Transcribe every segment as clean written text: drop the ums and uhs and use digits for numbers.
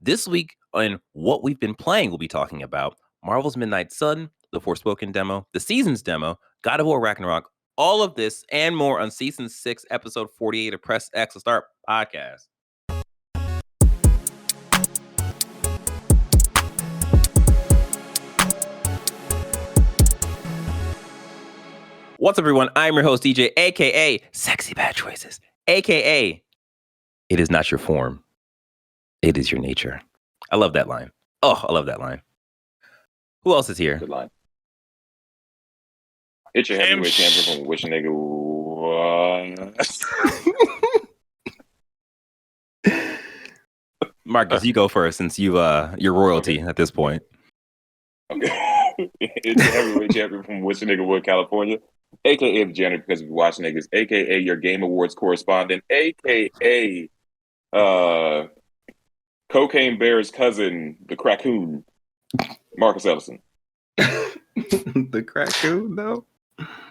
This week, on what we've been playing, we'll be talking about Marvel's Midnight Sun, the Forspoken Demo, the Seasons Demo, God of War Ragnarok, all of this and more on Season 6, Episode 48 of Press X to Start podcast. What's up, everyone? I'm your host, DJ, a.k.a. Sexy Bad Choices, a.k.a. It is not your form. It is your nature. I love that line. Oh, I love that line. Who else is here? Good line. It's your heavyweight champion from Wish Nigga. Marcus, you go first since you're royalty at this point. Okay. It's your heavyweight champion from Wish Nigga Wood, California. AKA the janitor because we watch niggas. AKA your Game Awards correspondent. AKA Cocaine Bear's cousin, the Crackoon, Marcus Ellison. The Crackoon, though?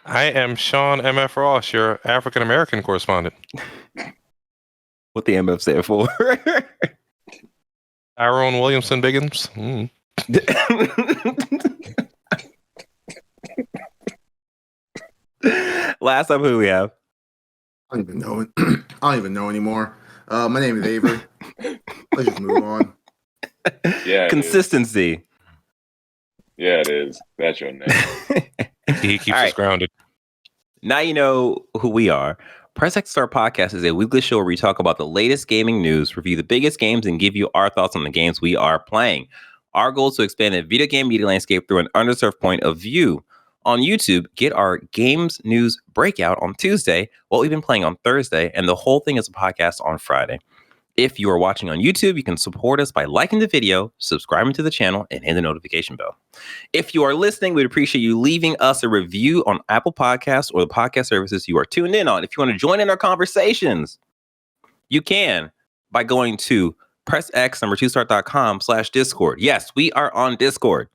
I am Sean M.F. Ross, your African-American correspondent. What the MF stand for? Tyrone Williamson Biggins. Last time, who we have? I don't even know. I don't even know anymore. My name is Avery. Let's just move on. Yeah, Consistency. Yeah, it is. That's your name. He keeps us grounded. Now you know who we are. Press X Star Podcast is a weekly show where we talk about the latest gaming news, review the biggest games, and give you our thoughts on the games we are playing. Our goal is to expand the video game media landscape through an underserved point of view. On YouTube, get our games news breakout on Tuesday, what we've been playing on Thursday, and the whole thing is a podcast on Friday. If you are watching on YouTube, you can support us by liking the video, subscribing to the channel, and hitting the notification bell. If you are listening, we'd appreciate you leaving us a review on Apple Podcasts or the podcast services you are tuned in on. If you want to join in our conversations, you can by going to pressx2start.com/Discord. Yes, we are on Discord.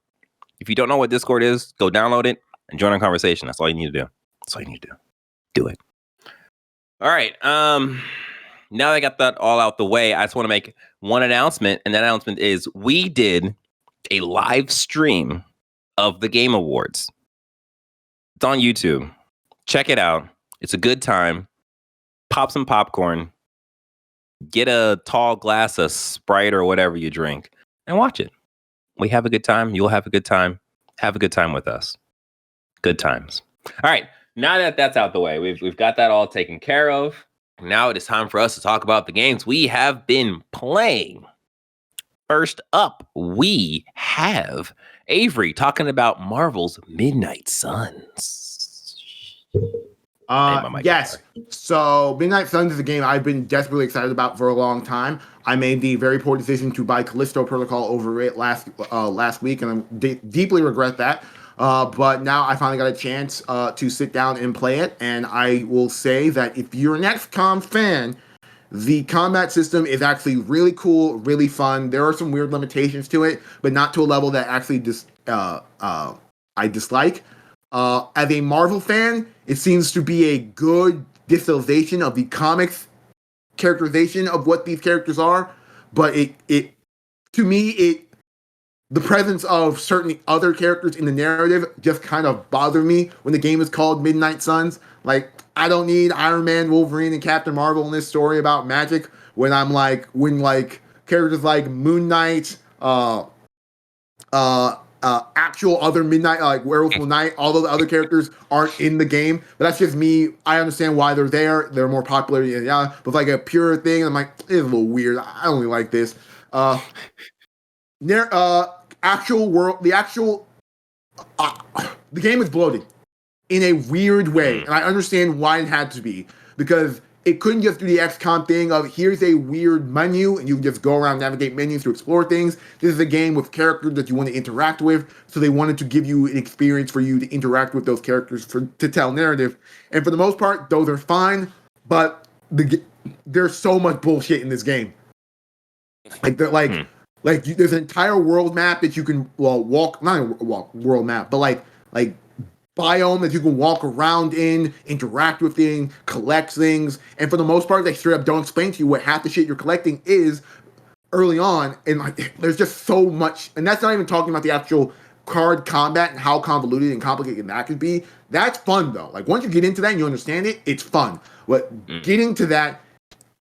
If you don't know what Discord is, go download it and join our conversation. That's all you need to do. That's all you need to do. Do it. All right. Now that I got that all out the way, I just want to make one announcement, and that announcement is we did a live stream of the Game Awards. It's on YouTube. Check it out. It's a good time. Pop some popcorn. Get a tall glass of Sprite or whatever you drink and watch it. We have a good time. You'll have a good time. Have a good time with us. Good times. All right. Now that that's out the way, we've got that all taken care of. Now it is time for us to talk about the games we have been playing. First up, we have Avery talking about Marvel's Midnight Suns. Yes. So Midnight Suns is a game I've been desperately excited about for a long time. I made the very poor decision to buy Callisto Protocol over it last week, and I deeply regret that. But now I finally got a chance to sit down and play it, and I will say that if you're an XCOM fan, the combat system is actually really cool, really fun. There are some weird limitations to it, but not to a level that actually I dislike. As a Marvel fan, it seems to be a good distillation of the comics characterization of what these characters are, but the presence of certain other characters in the narrative just kind of bother me when the game is called Midnight Suns. Like, I don't need Iron Man, Wolverine, and Captain Marvel in this story about magic when characters like Moon Knight, actual other Midnight, like Werewolf Night, all those other characters aren't in the game. But that's just me. I understand why they're there. They're more popular. Yeah, but like a pure thing, I'm like, it's a little weird. I don't really like this. The game is bloated in a weird way, and I understand why it had to be, because it couldn't just do the XCOM thing of here's a weird menu and you can just go around, navigate menus to explore things. This is a game with characters that you want to interact with, so they wanted to give you an experience for you to interact with those characters to tell narrative. And for the most part, those are fine, but there's so much bullshit in this game. There's an entire world map that you can walk, not a world map, but like biome that you can walk around in, interact with things, collect things, and for the most part, they straight up don't explain to you what half the shit you're collecting is, early on, and like there's just so much, and that's not even talking about the actual card combat and how convoluted and complicated that could be. That's fun though. Like once you get into that and you understand it, it's fun. But getting to that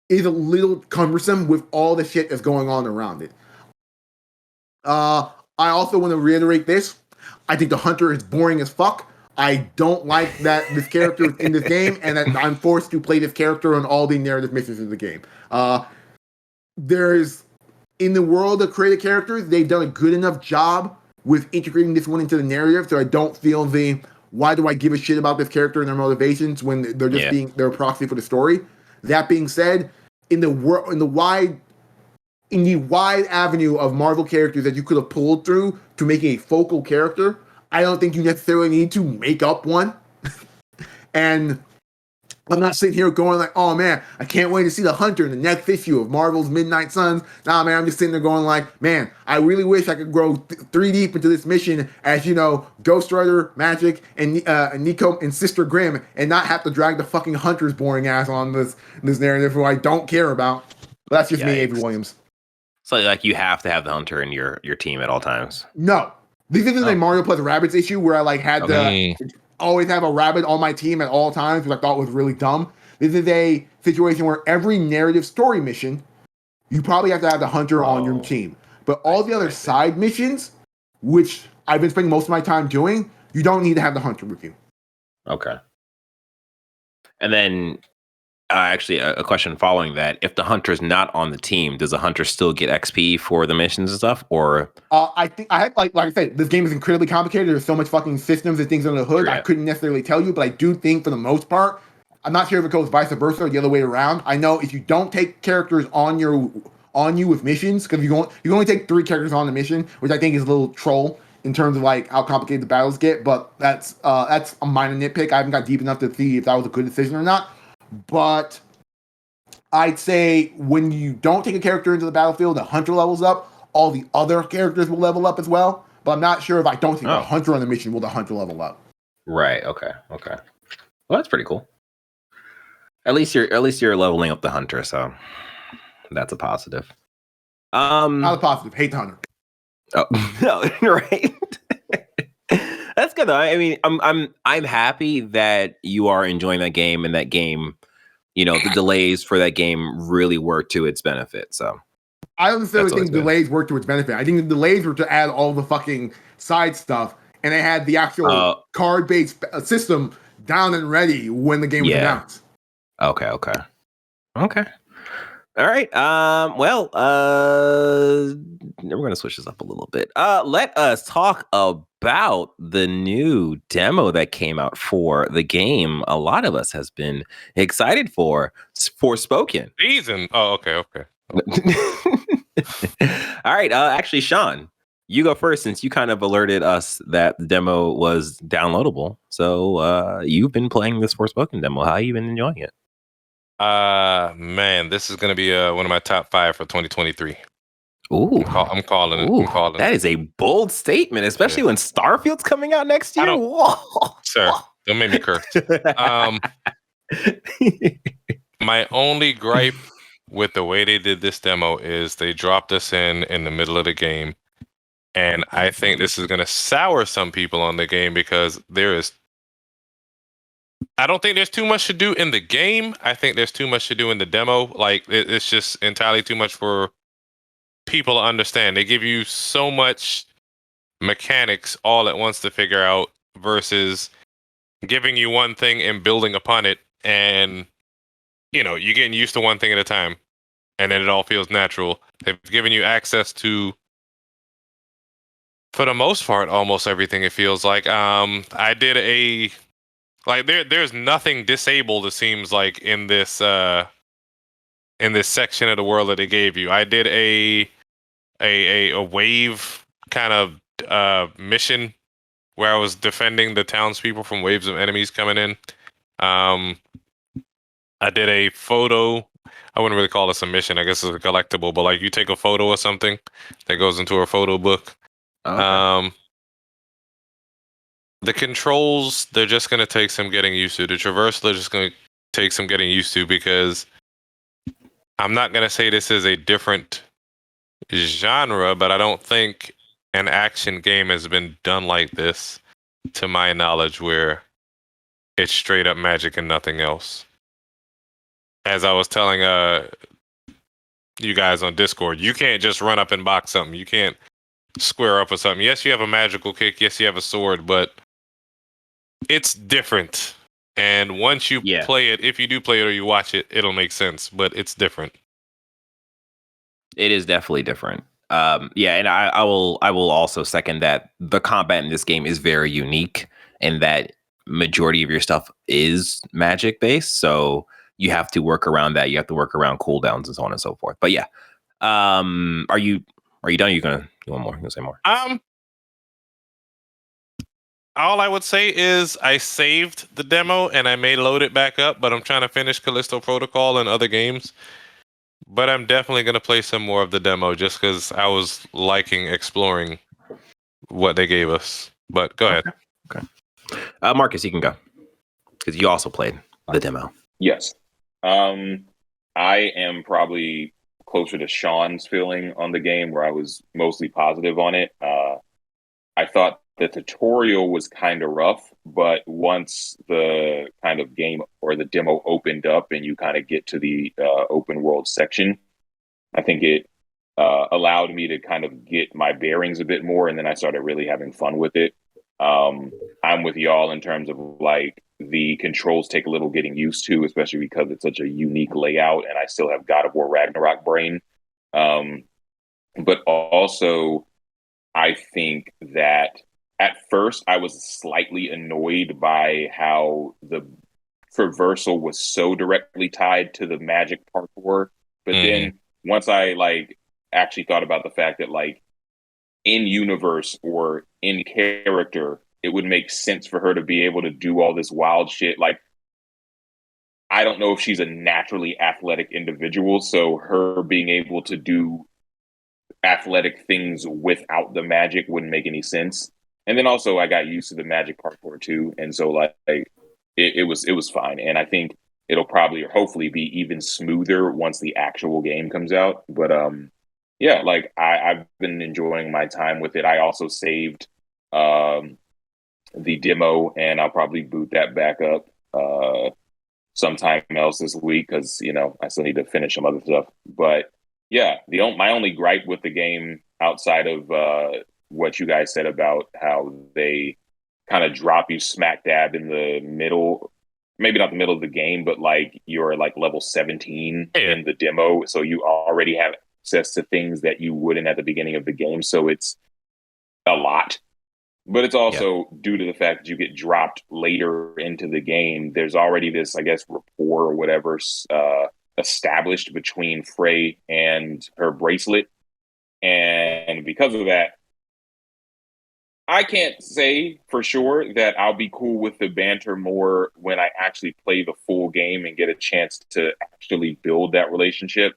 is a little cumbersome with all the shit that's going on around it. I also want to reiterate this. I think the hunter is boring as fuck. I don't like that this character is in this game and that I'm forced to play this character on all the narrative missions in the game. There's, in the world of creative characters, they've done a good enough job with integrating this one into the narrative, so I don't feel why do I give a shit about this character and their motivations when they're just they're a proxy for the story. That being said, in the wide avenue of Marvel characters that you could have pulled through to make a focal character, I don't think you necessarily need to make up one. And I'm not sitting here going like, oh man, I can't wait to see the Hunter in the next issue of Marvel's Midnight Suns. Nah, man, I'm just sitting there going like, man, I really wish I could grow 3 deep into this mission as, Ghost Rider, Magic, and Nico and Sister Grimm, and not have to drag the fucking Hunter's boring ass on this narrative who I don't care about. But that's just me, Avery Williams. So like you have to have the Hunter in your team at all times. No. This isn't a Mario plus Rabbids issue where I like had to always have a rabbit on my team at all times, which I thought was really dumb. This is a situation where every narrative story mission, you probably have to have the Hunter on your team. But all the other side missions, which I've been spending most of my time doing, you don't need to have the Hunter with you. Okay. And then actually a question following that, if the Hunter's not on the team, does the Hunter still get XP for the missions and stuff? Or I think I have like I said, this game is incredibly complicated. There's so much fucking systems and things under the hood. Correct. I couldn't necessarily tell you, but I do think for the most part, I'm not sure if it goes vice versa or the other way around. I know if you don't take characters on you with missions, because you can only take 3 characters on the mission, which I think is a little troll in terms of like how complicated the battles get, but that's a minor nitpick. I haven't got deep enough to see if that was a good decision or not. But I'd say when you don't take a character into the battlefield, the Hunter levels up, all the other characters will level up as well. But I'm not sure if I don't take the Hunter on the mission, will the Hunter level up? Right. Okay. Well, that's pretty cool. At least you're leveling up the Hunter, so that's a positive. Not a positive. Hate the Hunter. Oh no, right. That's good though. I mean, I'm happy that you are enjoying that game, and that game, the delays for that game really work to its benefit. So I don't necessarily think delays work to its benefit. I think the delays were to add all the fucking side stuff, and they had the actual card-based system down and ready when the game was announced. Okay. All right. Well, we're gonna switch this up a little bit. Let us talk about the new demo that came out for the game. A lot of us has been excited for Forspoken. Season. Oh, okay. All right. Actually, Sean, you go first since you kind of alerted us that the demo was downloadable. So you've been playing this Forspoken demo. How have you been enjoying it? Man, this is going to be one of my top 5 for 2023. Ooh, I'm calling it. That is a bold statement, especially when Starfield's coming out next year. Whoa. Sir, don't make me curse. My only gripe with the way they did this demo is they dropped us in the middle of the game, and I think this is going to sour some people on the game because I don't think there's too much to do in the game. I think there's too much to do in the demo. Like, it's just entirely too much for people to understand. They give you so much mechanics all at once to figure out versus giving you one thing and building upon it. And, you're getting used to one thing at a time. And then it all feels natural. They've given you access to, for the most part, almost everything it feels like. I did there's nothing disabled, it seems like, in this section of the world that they gave you. I did a wave kind of mission where I was defending the townspeople from waves of enemies coming in. I did a photo. I wouldn't really call this a mission. I guess it's a collectible, but like you take a photo or something that goes into a photo book. Okay. The controls, they're just going to take some getting used to. The traversal, they're just going to take some getting used to, because I'm not going to say this is a different genre, but I don't think an action game has been done like this, to my knowledge, where it's straight up magic and nothing else. As I was telling you guys on Discord, you can't just run up and box something. You can't square up or something. Yes, you have a magical kick. Yes, you have a sword, but it's different. And once you play it, if you do play it or you watch it, it'll make sense. But it's different. It is definitely different. And I will also second that the combat in this game is very unique, and that majority of your stuff is magic based. So you have to work around that. You have to work around cooldowns and so on and so forth. But yeah, are you done? You want more? You gonna say more? All I would say is I saved the demo and I may load it back up, but I'm trying to finish Callisto Protocol and other games. But I'm definitely going to play some more of the demo just because I was liking exploring what they gave us. But go ahead. Okay. Marcus, you can go because you also played the demo. Yes. I am probably closer to Sean's feeling on the game, where I was mostly positive on it. I thought the tutorial was kind of rough, but once the kind of game or the demo opened up and you kind of get to the open world section, I think it allowed me to kind of get my bearings a bit more, and then I started really having fun with it. I'm with y'all in terms of like the controls take a little getting used to, especially because it's such a unique layout, and I still have God of War Ragnarok brain. But also, I think that at first I was slightly annoyed by how the traversal was so directly tied to the magic parkour. But then once I like actually thought about the fact that like in universe or in character, it would make sense for her to be able to do all this wild shit. Like, I don't know if she's a naturally athletic individual, so her being able to do athletic things without the magic wouldn't make any sense. And then also I got used to the magic parkour too, and so like it was fine. And I think it'll probably or hopefully be even smoother once the actual game comes out. But yeah, like I've been enjoying my time with it. I also saved the demo, and I'll probably boot that back up sometime else this week because I still need to finish some other stuff. But yeah, my only gripe with the game outside of what you guys said about how they kind of drop you smack dab in the middle, maybe not the middle of the game, but like you're like level 17 in the demo, so you already have access to things that you wouldn't at the beginning of the game. So it's a lot. But it's also due to the fact that you get dropped later into the game. There's already this, I guess, rapport or whatever established between Frey and her bracelet. And because of that, I can't say for sure that I'll be cool with the banter more when I actually play the full game and get a chance to actually build that relationship.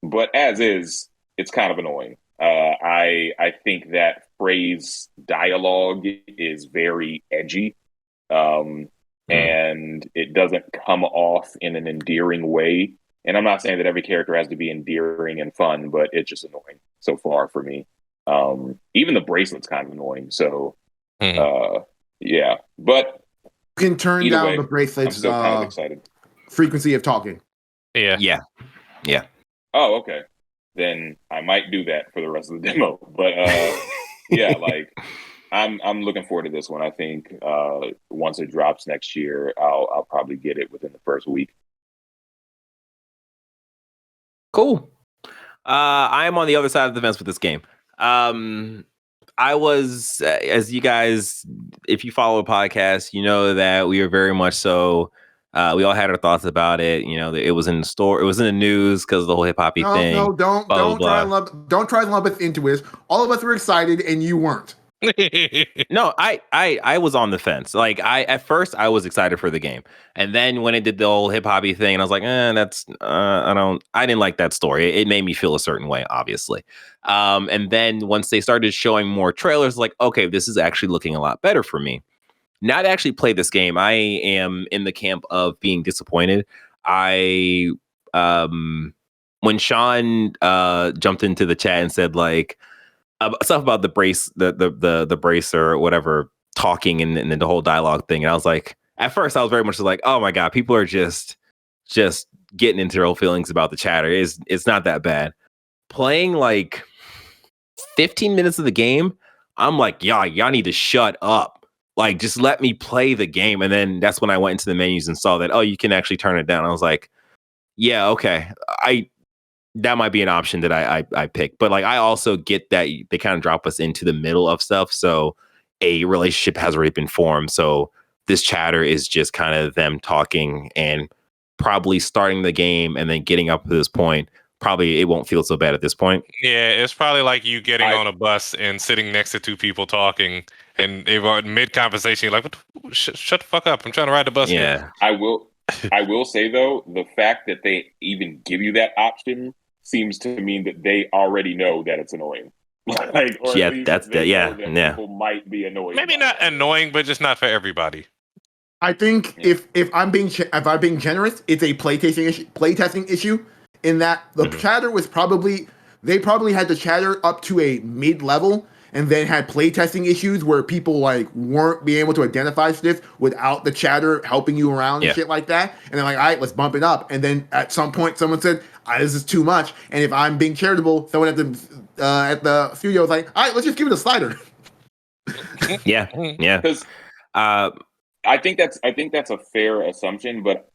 But as is, it's kind of annoying. I think that Frey's dialogue is very edgy, and it doesn't come off in an endearing way. And I'm not saying that every character has to be endearing and fun, but it's just annoying so far for me. Even the bracelet's kind of annoying. So, yeah. But you can turn down the bracelet's I'm still kind of excited. Frequency of talking. Yeah. Oh, okay. Then I might do that for the rest of the demo. But yeah, like I'm looking forward to this one. I think once it drops next year, I'll probably get it within the first week. Cool. I am on the other side of the fence with this game. I was, as you guys, if you follow a podcast, you know that we are very much so. We all had our thoughts about it. It was in the store. It was in the news because of the whole hip hop thing. No, don't try and lump us into it. All of us were excited, and you weren't. No, I was on the fence. Like at first I was excited for the game, and then when it did the whole hip hoppy thing, and I was like, I didn't like that story. It made me feel a certain way, obviously. And then once they started showing more trailers, like, okay, this is actually looking a lot better for me. Now to actually play this game, I am in the camp of being disappointed. I when Sean jumped into the chat and said like stuff about the brace, the brace or whatever, talking and the whole dialogue thing, and I was like, at first I was very much like, oh my god, people are just getting into their own feelings about the chatter. It's not that bad. Playing like 15 minutes of the game, I'm like, y'all need to shut up. Like, just let me play the game. And then that's when I went into the menus and saw that, oh, you can actually turn it down. I was like, yeah, okay. That might be an option that I pick. But like, I also get that they kind of drop us into the middle of stuff. So a relationship has already been formed. So this chatter is just kind of them talking and probably starting the game and then getting up to this point. Probably it won't feel so bad at this point. Yeah, it's probably like you getting on a bus and sitting next to two people talking, and they were mid conversation. You're like, shut the fuck up! I'm trying to ride the bus. Yeah, here. I will say though, the fact that they even give you that option seems to mean that they already know that it's annoying. Like, or yeah, at least that's they yeah, know that yeah. people might be annoyed. Maybe not annoying, but just not for everybody. I think if I'm being generous, it's a playtesting issue. In that the chatter was they probably had the chatter up to a mid level and then had playtesting issues where people like weren't being able to identify stuff without the chatter helping you around and shit like that. And they're like, all right, let's bump it up. And then at some point, someone said, this is too much. And if I'm being charitable, someone at the studio was like, all right, let's just give it a slider. Yeah. Because I think that's a fair assumption, but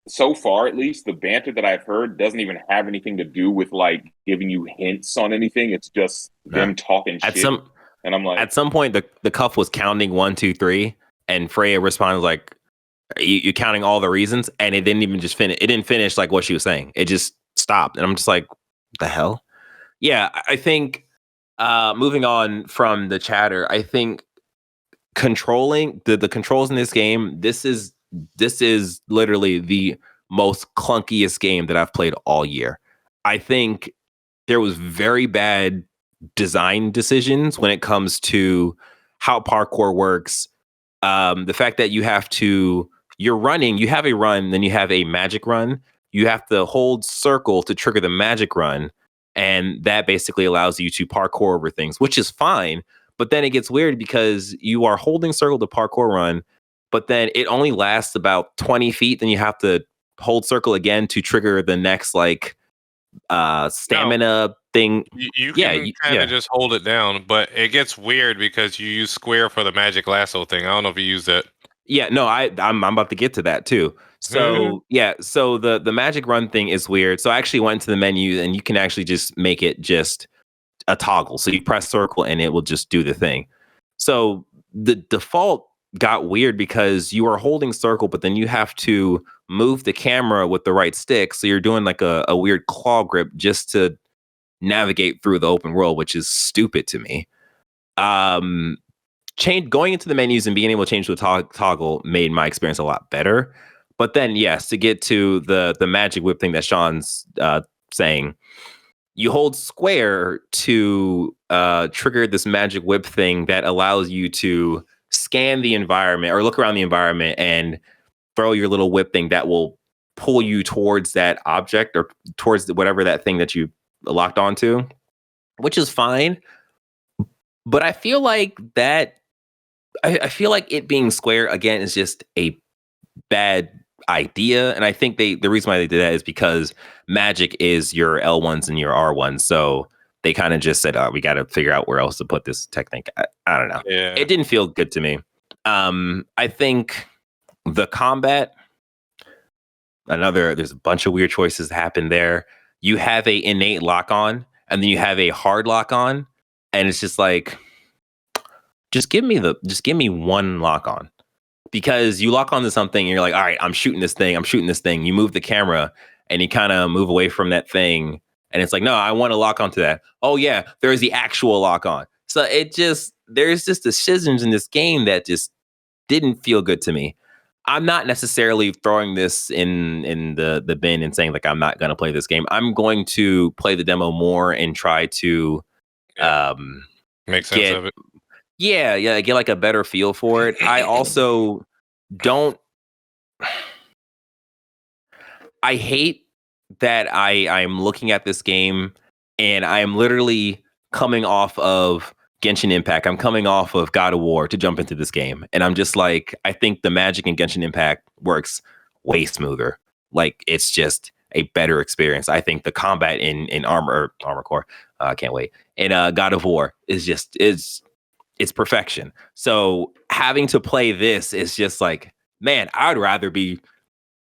so far, at least, the banter that I've heard doesn't even have anything to do with like giving you hints on anything. It's just them talking shit. And I'm like, at some point, the cuff was counting 1, 2, 3, and Freya responded like, "You're counting all the reasons," and it didn't even just finish. It didn't finish like what she was saying. It just stopped, and I'm just like, "The hell?" Yeah, I think moving on from the chatter, I think controlling the controls in this game. This is literally the most clunkiest game that I've played all year. I think there was very bad design decisions when it comes to how parkour works. The fact that you have a run, then you have a magic run. You have to hold circle to trigger the magic run. And that basically allows you to parkour over things, which is fine. But then it gets weird because you are holding circle to parkour run, but then it only lasts about 20 feet. Then you have to hold circle again to trigger the next like stamina thing. You can kind of just hold it down, but it gets weird because you use square for the magic lasso thing. I don't know if you use that. Yeah, no, I'm about to get to that too. So so the magic run thing is weird. So I actually went to the menu and you can actually just make it just a toggle. So you press circle and it will just do the thing. So the default got weird because you are holding circle, but then you have to move the camera with the right stick. So you're doing like a weird claw grip just to navigate through the open world, which is stupid to me. Going into the menus and being able to change the toggle made my experience a lot better. But then, yes, to get to the magic whip thing that Sean's saying, you hold square to trigger this magic whip thing that allows you to scan the environment or look around the environment and throw your little whip thing that will pull you towards that object or towards whatever that thing that you locked onto, which is fine. But I feel like I feel like it being square again is just a bad idea. And I think the reason why they did that is because magic is your L1s and your R1s. So they kind of just said, we got to figure out where else to put this technique. I don't know. Yeah. It didn't feel good to me. I think the combat, there's a bunch of weird choices that happen there. You have a innate lock on and then you have a hard lock on. And it's just like, just give me one lock on. Because you lock onto something and you're like, all right, I'm shooting this thing. You move the camera and you kind of move away from that thing. And it's like, no, I want to lock onto that. Oh yeah, there's the actual lock on. So there's just decisions in this game that just didn't feel good to me. I'm not necessarily throwing this in the bin and saying like, I'm not going to play this game. I'm going to play the demo more and try to make sense of it. Yeah, get like a better feel for it. I also I hate that I'm looking at this game and I am literally coming off of Genshin Impact. I'm coming off of God of War to jump into this game. And I'm just like, I think the magic in Genshin Impact works way smoother. Like, it's just a better experience. I think the combat in Armor Core, I can't wait. And God of War is just, it's perfection. So having to play this is just like, man, I'd rather be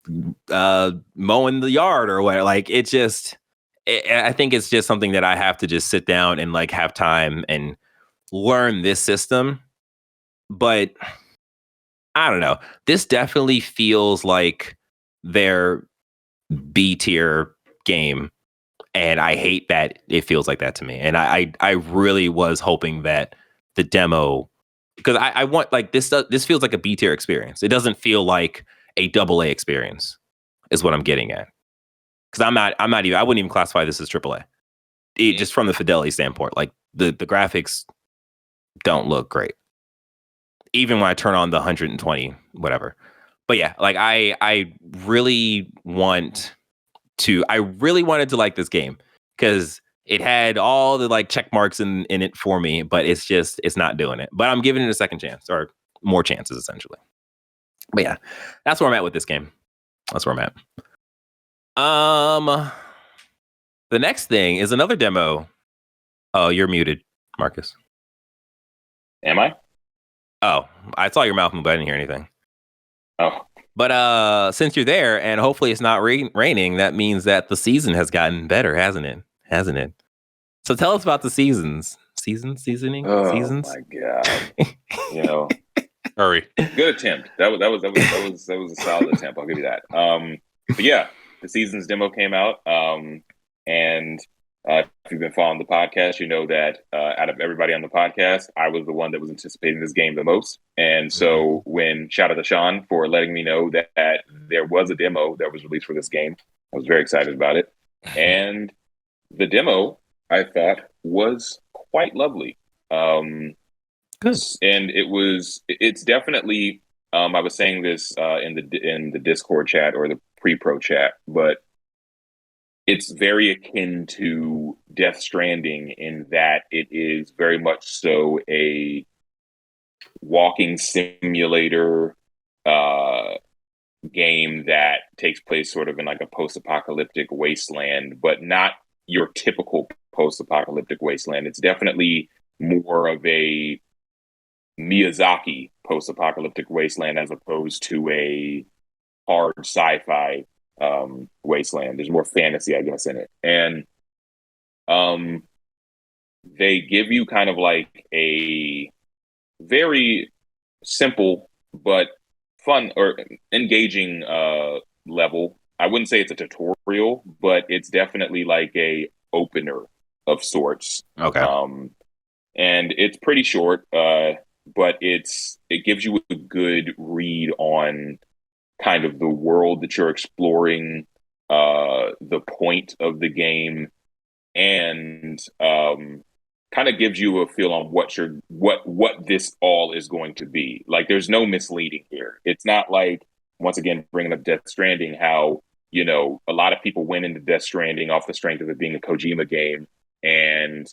mowing the yard or whatever. Like, it just, I think it's just something that I have to just sit down and like have time and learn this system. But I don't know. This definitely feels like their B tier game. And I hate that it feels like that to me. And I really was hoping that the demo, because I want, like, this feels like a B tier experience. It doesn't feel like a AA experience is what I'm getting at. Because I wouldn't even classify this as AAA. Just from the fidelity standpoint, like the graphics don't look great. Even when I turn on the 120, whatever. But yeah, like I really wanted to like this game because it had all the like check marks in it for me, but it's not doing it. But I'm giving it a second chance, or more chances essentially. But yeah, that's where I'm at with this game. That's where I'm at. The next thing is another demo. Oh, you're muted, Marcus. Am I? Oh, I saw your mouth move, but I didn't hear anything. Oh. But since you're there and hopefully it's not raining, that means that the season has gotten better, hasn't it? So tell us about the seasons. Seasoning? Oh seasons? my God. Hurry. Good attempt. That was a solid attempt. I'll give you that. But yeah, the seasons demo came out. And if you've been following the podcast, you know that out of everybody on the podcast, I was the one that was anticipating this game the most. And so when shout out to Sean for letting me know that there was a demo that was released for this game, I was very excited about it. And the demo, I thought, was quite lovely. Good. And it's definitely, I was saying this in the Discord chat or the pre-pro chat, but it's very akin to Death Stranding in that it is very much so a walking simulator game that takes place sort of in like a post-apocalyptic wasteland, but not your typical post-apocalyptic wasteland. It's definitely more of a Miyazaki post-apocalyptic wasteland as opposed to a hard sci-fi wasteland. There's more fantasy, I guess, in it. And they give you kind of like a very simple but fun or engaging level. I wouldn't say it's a tutorial, but it's definitely like a opener of sorts. Okay. And it's pretty short, but it gives you a good read on kind of the world that you're exploring, the point of the game, and kind of gives you a feel on what this all is going to be. Like, there's no misleading here. It's not like, once again, bringing up Death Stranding, how, a lot of people went into Death Stranding off the strength of it being a Kojima game. And,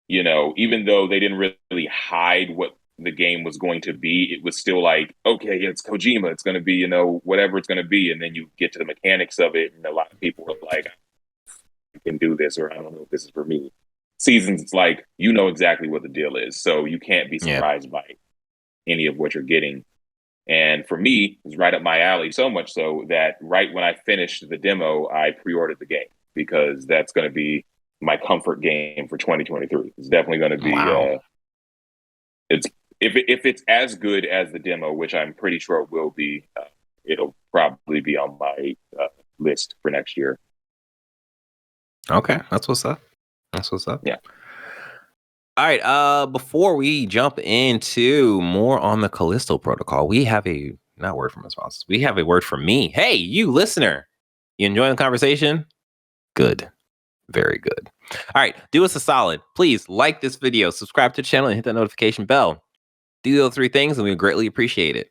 even though they didn't really hide what the game was going to be, it was still like, okay, it's Kojima. It's going to be, whatever it's going to be. And then you get to the mechanics of it. And a lot of people are like, I can do this, or I don't know if this is for me. Seasons, it's like, exactly what the deal is. So you can't be surprised by any of what you're getting. And for me, it's right up my alley, so much so that right when I finished the demo, I pre-ordered the game because that's going to be my comfort game for 2023. It's definitely going to be, if it's as good as the demo, which I'm pretty sure it will be, it'll probably be on my list for next year. Okay, that's what's up. Yeah. All right. Before we jump into more on the Callisto Protocol, we have not word from responses. We have a word from me. Hey, you listener, you enjoying the conversation? Good. Very good. All right. Do us a solid. Please like this video, subscribe to the channel, and hit that notification bell. Do those 3 things, and we greatly appreciate it.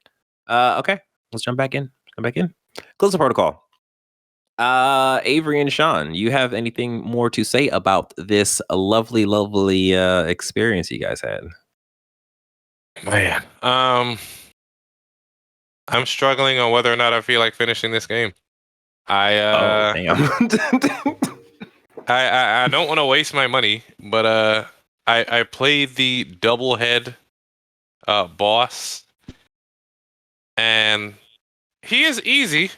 Okay. Let's jump back in. Callisto Protocol. Avery and Sean, you have anything more to say about this lovely, lovely experience you guys had? Man, I'm struggling on whether or not I feel like finishing this game. Oh, damn. I don't want to waste my money, but I played the double head boss, and he is easy,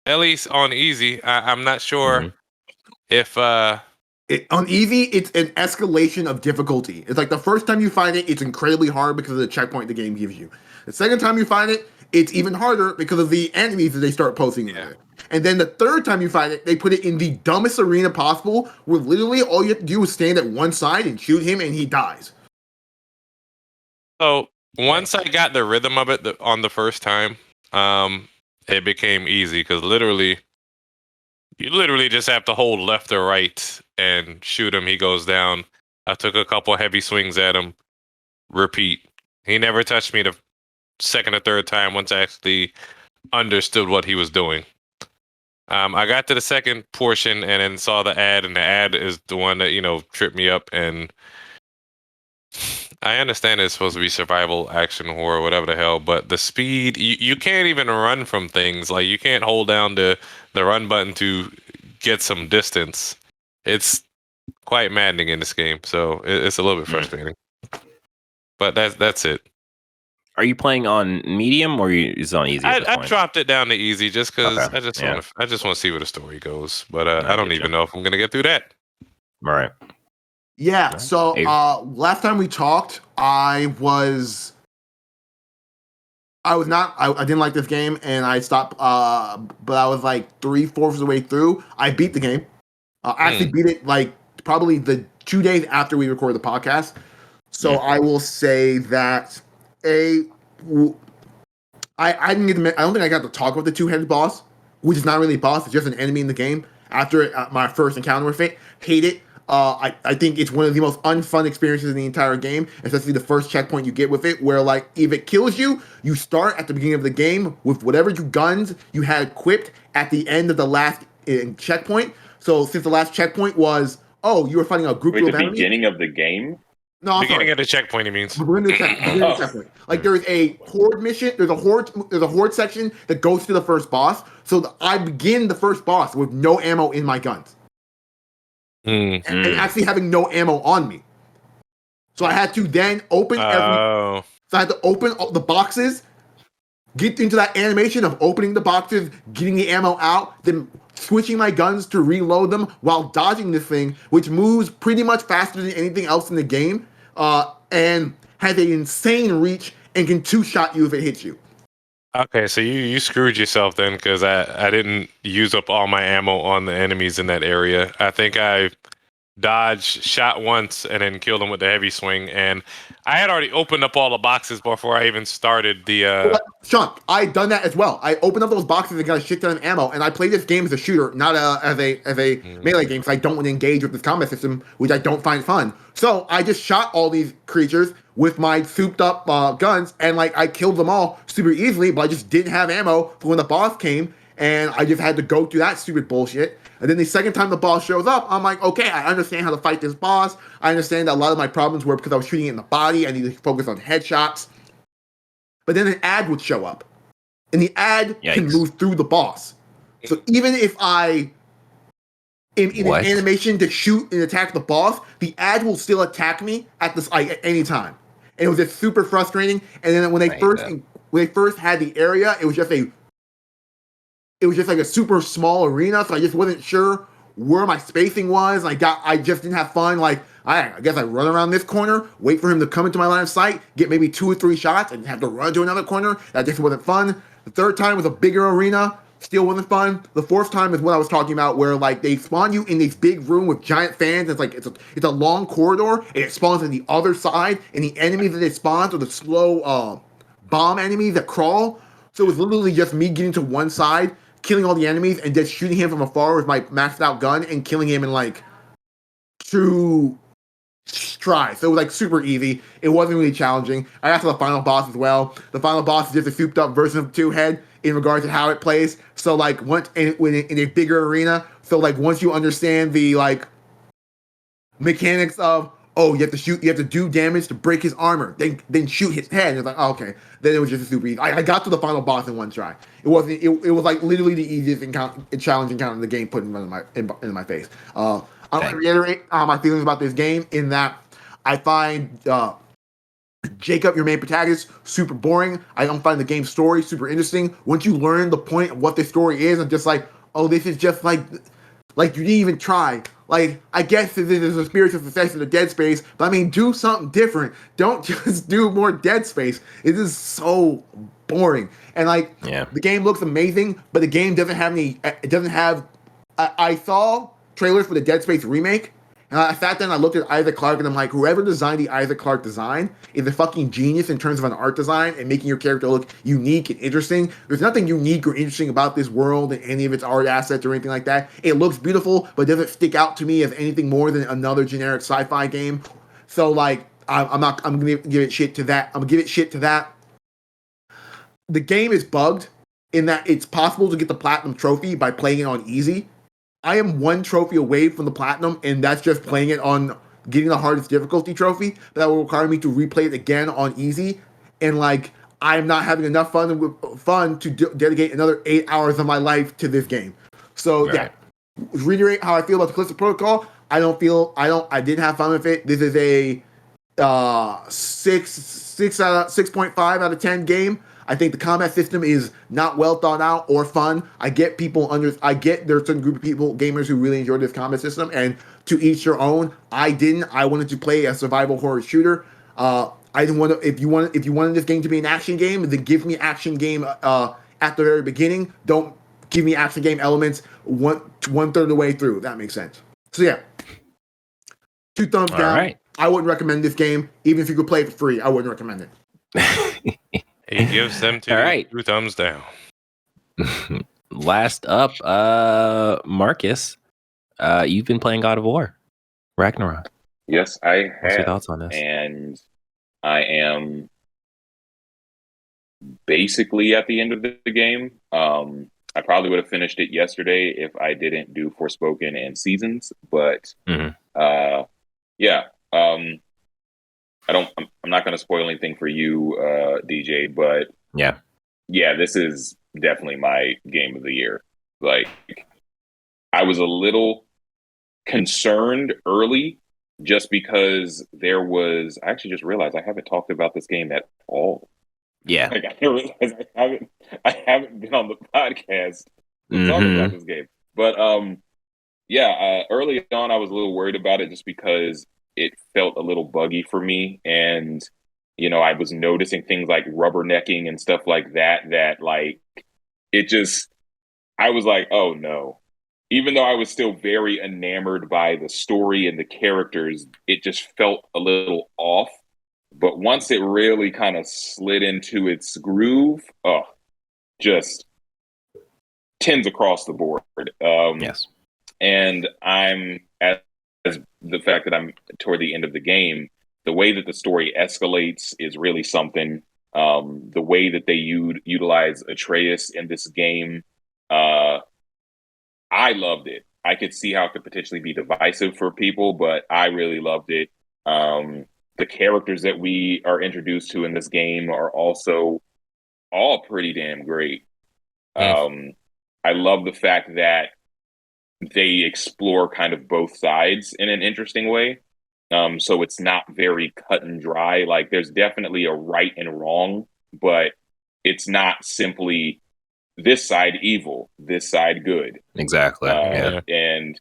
at least on easy. I'm not sure if On easy, it's an escalation of difficulty. It's like the first time you find it, it's incredibly hard because of the checkpoint the game gives you. The second time you find it, it's even harder because of the enemies that they start posting with it. And then the third time you find it, they put it in the dumbest arena possible, where literally all you have to do is stand at one side and shoot him, and he dies. So once I got the rhythm of it on the first time, it became easy because you literally just have to hold left or right and shoot him. He goes down. I took a couple heavy swings at him. Repeat. He never touched me the second or third time once I actually understood what he was doing. I got to the second portion and then saw the ad, and the ad is the one that, tripped me up. And I understand it's supposed to be survival action horror, whatever the hell, but the speed, you can't even run from things. Like, you can't hold down the run button to get some distance. It's quite maddening in this game, so it's a little bit frustrating. But that's it. Are you playing on medium or is it on easy? I dropped it down to easy just because Okay. I just want to see where the story goes. But I don't even know if I'm gonna get through that. All right. Yeah. Right. So last time we talked, I didn't like this game, and I stopped. But I was like 3/4 of the way through. I beat the game. I actually beat it like probably the 2 days after we recorded the podcast. So I will say that I didn't get I don't think I got to talk with the two-headed boss, which is not really a boss. It's just an enemy in the game. After my first encounter with it, hate it. I think it's one of the most unfun experiences in the entire game, especially the first checkpoint you get with it, where like if it kills you, you start at the beginning of the game with whatever guns you had equipped at the end of the last checkpoint. So since the last checkpoint was, you were fighting a group of enemies. Beginning of the game? No, beginning of the checkpoint, he means. Beginning of the checkpoint. Like there is a horde mission. There's a horde section that goes to the first boss. So I begin the first boss with no ammo in my guns. And actually having no ammo on me. So I had to then open So I had to open the boxes, get into that animation of opening the boxes, getting the ammo out, then switching my guns to reload them while dodging this thing, which moves pretty much faster than anything else in the game, and has an insane reach and can two-shot you if it hits you. Okay, so you screwed yourself then, because I didn't use up all my ammo on the enemies in that area. I think I dodged, shot once, and then killed them with the heavy swing. And I had already opened up all the boxes before I even started the. Sean, I done that as well. I opened up those boxes and got a shit ton of ammo, and I played this game as a shooter, not as a melee game, because I don't want to engage with this combat system, which I don't find fun. So I just shot all these creatures with my souped up guns, and like I killed them all super easily, but I just didn't have ammo for when the boss came, and I just had to go through that stupid bullshit. And then the second time the boss shows up, I'm like, okay, I understand how to fight this boss. I understand that a lot of my problems were because I was shooting it in the body. I need to focus on headshots. But then an ad would show up, and the ad can move through the boss. So even if I am in an animation to shoot and attack the boss, the ad will still attack me at any time. And it was just super frustrating. And then when they first had the area, it was just like a super small arena, so I just wasn't sure where my spacing was. I just didn't have fun. Like, I guess I run around this corner, wait for him to come into my line of sight, get maybe 2 or 3 shots, and have to run to another corner. That just wasn't fun. The third time was a bigger arena, still wasn't fun. The fourth time is what I was talking about, where like they spawn you in this big room with giant fans. It's like it's a long corridor, and it spawns on the other side, and the enemies that it spawns are the slow bomb enemies that crawl. So it was literally just me getting to one side, killing all the enemies, and just shooting him from afar with my maxed out gun and killing him in like 2 try. So it was like super easy. It wasn't really challenging. I got to the final boss as well. The final boss is just a souped up version of Two Head in regards to how it plays. So like once in a bigger arena. So like once you understand the like mechanics of you have to do damage to break his armor, then shoot his head. And it's like, oh, okay. Then it was just a super easy. I got to the final boss in one try. It wasn't. It was like literally the easiest challenge encounter in the game put in front of my face. I want to reiterate my feelings about this game in that I find Jacob, your main protagonist, super boring. I don't find the game's story super interesting. Once you learn the point of what the story is, I'm just like, oh, this is just like you didn't even try. Like, I guess this is a spiritual successor to Dead Space, but I mean, do something different. Don't just do more Dead Space. It is so boring. And like, the game looks amazing, but the game doesn't have any. It doesn't have. I saw trailers for the Dead Space remake, and I sat down and I looked at Isaac Clarke, and I'm like, whoever designed the Isaac Clarke design is a fucking genius in terms of an art design and making your character look unique and interesting. There's nothing unique or interesting about this world and any of its art assets or anything like that. It looks beautiful, but doesn't stick out to me as anything more than another generic sci-fi game. So like, I'm gonna give it shit to that. I'm gonna give it shit to that. The game is bugged in that it's possible to get the platinum trophy by playing it on easy. I am one trophy away from the platinum, and that's just playing it on getting the hardest difficulty trophy. But that will require me to replay it again on easy, and like I'm not having enough fun to dedicate another 8 hours of my life to this game. So reiterate how I feel about the Callisto Protocol. I didn't have fun with it. This is a 6.5 out of 10 game. I think the combat system is not well thought out or fun. I get there are a certain group of people, gamers, who really enjoy this combat system, and to each their own. I didn't. I wanted to play a survival horror shooter. I didn't want to. If you wanted this game to be an action game, then give me action game at the very beginning. Don't give me action game elements one third of the way through. If that makes sense. So yeah, 2 thumbs down. Right. I wouldn't recommend this game, even if you could play it for free. I wouldn't recommend it. He gives them 2 thumbs down. Last up, Marcus, you've been playing God of War Ragnarok. Yes, I have. What's your thoughts on this? And I am basically at the end of the game. I probably would have finished it yesterday if I didn't do Forspoken and Seasons, but I'm not going to spoil anything for you, DJ, but yeah, this is definitely my game of the year. Like, I was a little concerned early just because I actually just realized I haven't talked about this game at all. Yeah. Like, I realized I haven't been on the podcast talking about this game. But early on I was a little worried about it just because it felt a little buggy for me, and I was noticing things like rubbernecking and stuff like that like it just, I was like, oh no. Even though I was still very enamored by the story and the characters, it just felt a little off. But once it really kind of slid into its groove, just 10s across the board. Yes. And I'm, as the fact that I'm toward the end of the game, the way that the story escalates is really something. The way that they utilize Atreus in this game, I loved it. I could see how it could potentially be divisive for people, but I really loved it. The characters that we are introduced to in this game are also all pretty damn great. I love the fact that they explore kind of both sides in an interesting way. So it's not very cut and dry. Like, there's definitely a right and wrong, but it's not simply this side evil, this side good. Exactly. And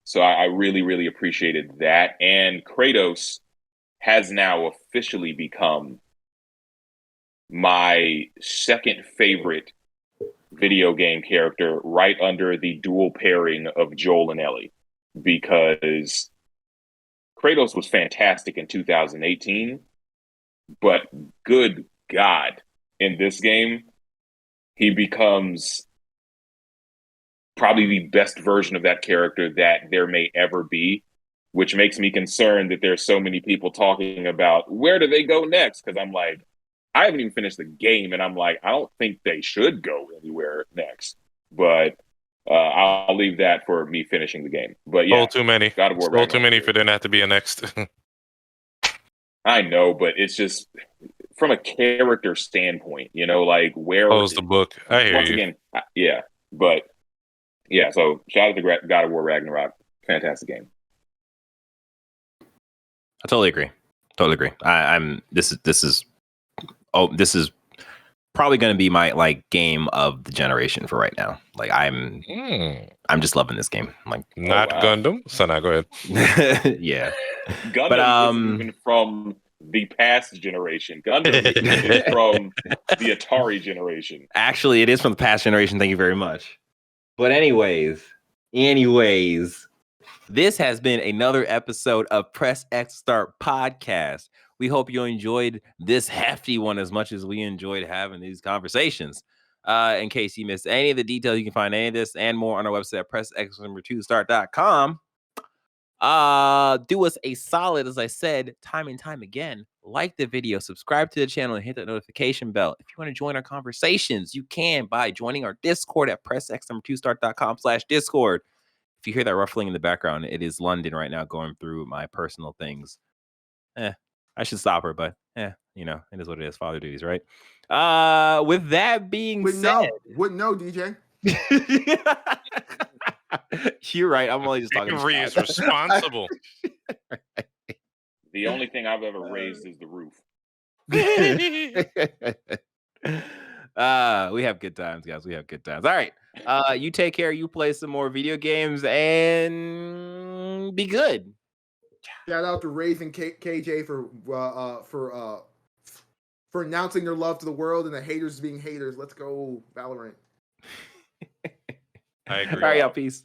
so I really, really appreciated that. And Kratos has now officially become my second favorite video game character, right under the dual pairing of Joel and Ellie, because Kratos was fantastic in 2018, but good God, in this game, he becomes probably the best version of that character that there may ever be. which makes me concerned that there's so many people talking about where do they go next? Because I'm like, I haven't even finished the game, and I'm like, I don't think they should go anywhere next. But I'll leave that for me finishing the game. But yeah, Too many. God of War Too Ragnarok many is for there not to be a next. I know, but it's just from a character standpoint, like where Close the book. I hear once you. again, yeah. But yeah, so shout out to God of War Ragnarok. Fantastic game. I totally agree. This is probably going to be my like game of the generation for right now. Like I'm just loving this game. Like not Gundam. So now go ahead. Yeah. Gundam isn't even from the past generation. Gundam is from the Atari generation. Actually, it is from the past generation. Thank you very much. But anyways, this has been another episode of Press X Start Podcast. We hope you enjoyed this hefty one as much as we enjoyed having these conversations. In case you missed any of the details, you can find any of this and more on our website at pressx2start.com. Do us a solid, as I said, time and time again. Like the video, subscribe to the channel, and hit that notification bell. If you want to join our conversations, you can by joining our Discord at pressx2start.com/Discord. If you hear that ruffling in the background, it is London right now going through my personal things. I should stop her, but it is what it is. Father duties, right? With that being said, wouldn't know, DJ. You're right. I'm only just talking. Avery is responsible. The only thing I've ever raised is the roof. We have good times, guys. We have good times. All right. You take care. You play some more video games and be good. Shout out to Raising KJ for announcing their love to the world and the haters being haters. Let's go, Valorant. I agree. All right, y'all. Peace.